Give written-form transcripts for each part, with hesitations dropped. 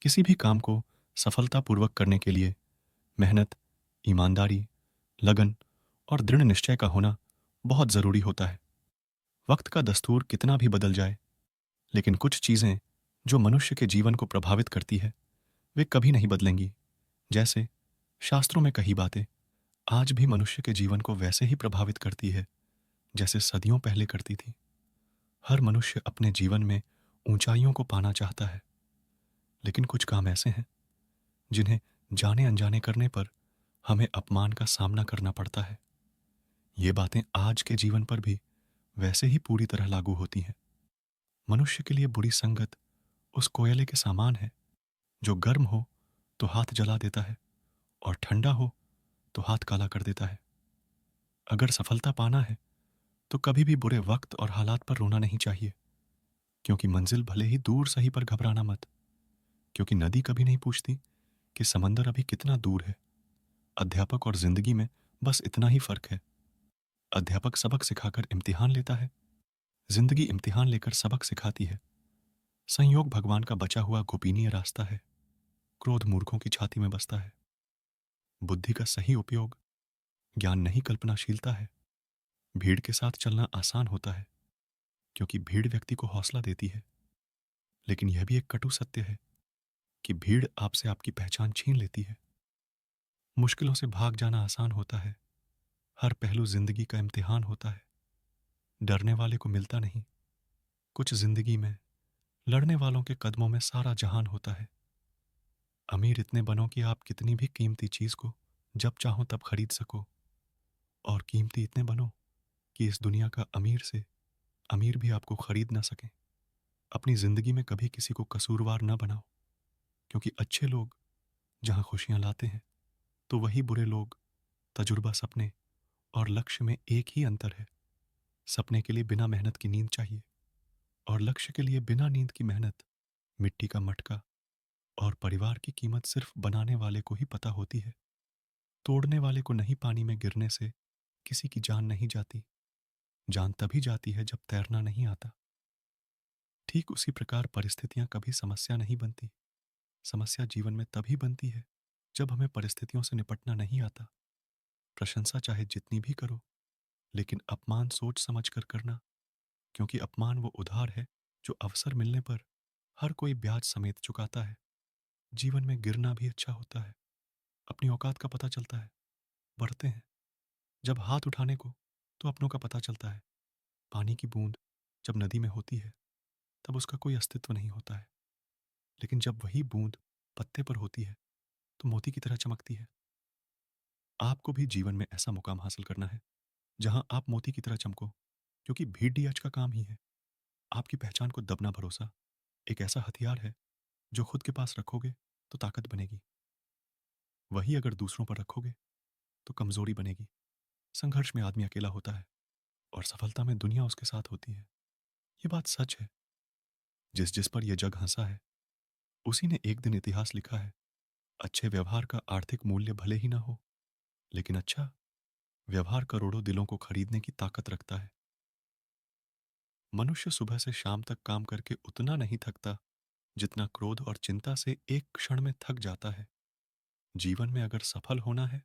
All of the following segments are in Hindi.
किसी भी काम को सफलतापूर्वक करने के लिए मेहनत, ईमानदारी, लगन और दृढ़ निश्चय का होना बहुत ज़रूरी होता है। वक्त का दस्तूर कितना भी बदल जाए, लेकिन कुछ चीज़ें जो मनुष्य के जीवन को प्रभावित करती है, वे कभी नहीं बदलेंगी। जैसे शास्त्रों में कही बातें आज भी मनुष्य के जीवन को वैसे ही प्रभावित करती है, जैसे सदियों पहले करती थी। हर मनुष्य अपने जीवन में ऊंचाइयों को पाना चाहता है, लेकिन कुछ काम ऐसे हैं जिन्हें जाने अनजाने करने पर हमें अपमान का सामना करना पड़ता है। ये बातें आज के जीवन पर भी वैसे ही पूरी तरह लागू होती हैं। मनुष्य के लिए बुरी संगत उस कोयले के समान है जो गर्म हो तो हाथ जला देता है और ठंडा हो तो हाथ काला कर देता है। अगर सफलता पाना है तो कभी भी बुरे वक्त और हालात पर रोना नहीं चाहिए, क्योंकि मंजिल भले ही दूर सही पर घबराना मत। क्योंकि नदी कभी नहीं पूछती कि समंदर अभी कितना दूर है। अध्यापक और जिंदगी में बस इतना ही फर्क है। अध्यापक सबक सिखाकर इम्तिहान लेता है, जिंदगी इम्तिहान लेकर सबक सिखाती है। संयोग भगवान का बचा हुआ गोपनीय रास्ता है, क्रोध मूर्खों की छाती में बसता है। बुद्धि का सही उपयोग ज्ञान नहीं कल्पनाशीलता है। भीड़ के साथ चलना आसान होता है, क्योंकि भीड़ व्यक्ति को हौसला देती है। लेकिन यह भी एक कटु सत्य है कि भीड़ आपसे आपकी पहचान छीन लेती है। मुश्किलों से भाग जाना आसान होता है, हर पहलू जिंदगी का इम्तिहान होता है। डरने वाले को मिलता नहीं, कुछ जिंदगी में लड़ने वालों के कदमों में सारा जहान होता है। अमीर इतने बनो कि आप कितनी भी कीमती चीज को जब चाहो तब खरीद सको, और कीमती इतने बनो कि इस दुनिया का अमीर से अमीर भी आपको खरीद ना सके। अपनी जिंदगी में कभी किसी को कसूरवार न बनाओ, क्योंकि अच्छे लोग जहां खुशियां लाते हैं, तो वही बुरे लोग तजुर्बा, सपने और लक्ष्य में एक ही अंतर है। सपने के लिए बिना मेहनत की नींद चाहिए, और लक्ष्य के लिए बिना नींद की मेहनत मिट्टी का मटका। और परिवार की कीमत सिर्फ बनाने वाले को ही पता होती है, तोड़ने वाले को नहीं। पानी में गिरने से किसी की जान नहीं जाती, जान तभी जाती है जब तैरना नहीं आता। ठीक उसी प्रकार परिस्थितियां कभी समस्या नहीं बनती, समस्या जीवन में तभी बनती है जब हमें परिस्थितियों से निपटना नहीं आता। प्रशंसा चाहे जितनी भी करो, लेकिन अपमान सोच समझ कर करना, क्योंकि अपमान वो उधार है जो अवसर मिलने पर हर कोई ब्याज समेत चुकाता है। जीवन में गिरना भी अच्छा होता है, अपनी औकात का पता चलता है, बढ़ते हैं। जब हाथ उठाने को तो अपनों का पता चलता है। पानी की बूंद जब नदी में होती है तब उसका कोई अस्तित्व नहीं होता है, लेकिन जब वही बूंद पत्ते पर होती है तो मोती की तरह चमकती है। आपको भी जीवन में ऐसा मुकाम हासिल करना है जहां आप मोती की तरह चमको, क्योंकि भीड़ का काम ही है। आपकी पहचान को दबना भरोसा एक ऐसा हथियार है जो खुद के पास रखोगे तो ताकत बनेगी, वही अगर दूसरों पर रखोगे तो कमजोरी बनेगी। संघर्ष में आदमी अकेला होता है, और सफलता में दुनिया उसके साथ होती है। ये बात सच है। जिस जिस पर यह जग हंसा है, उसी ने एक दिन इतिहास लिखा है। अच्छे व्यवहार का आर्थिक मूल्य भले ही ना हो, लेकिन अच्छा व्यवहार करोड़ों दिलों को खरीदने की ताकत रखता है। मनुष्य सुबह से शाम तक काम करके उतना नहीं थकता जितना क्रोध और चिंता से एक क्षण में थक जाता है। जीवन में अगर सफल होना है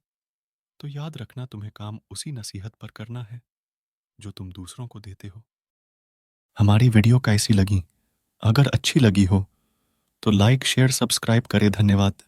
तो याद रखना, तुम्हें काम उसी नसीहत पर करना है जो तुम दूसरों को देते हो। हमारी वीडियो कैसी लगी? अगर अच्छी लगी हो तो लाइक, शेयर, सब्सक्राइब करें। धन्यवाद।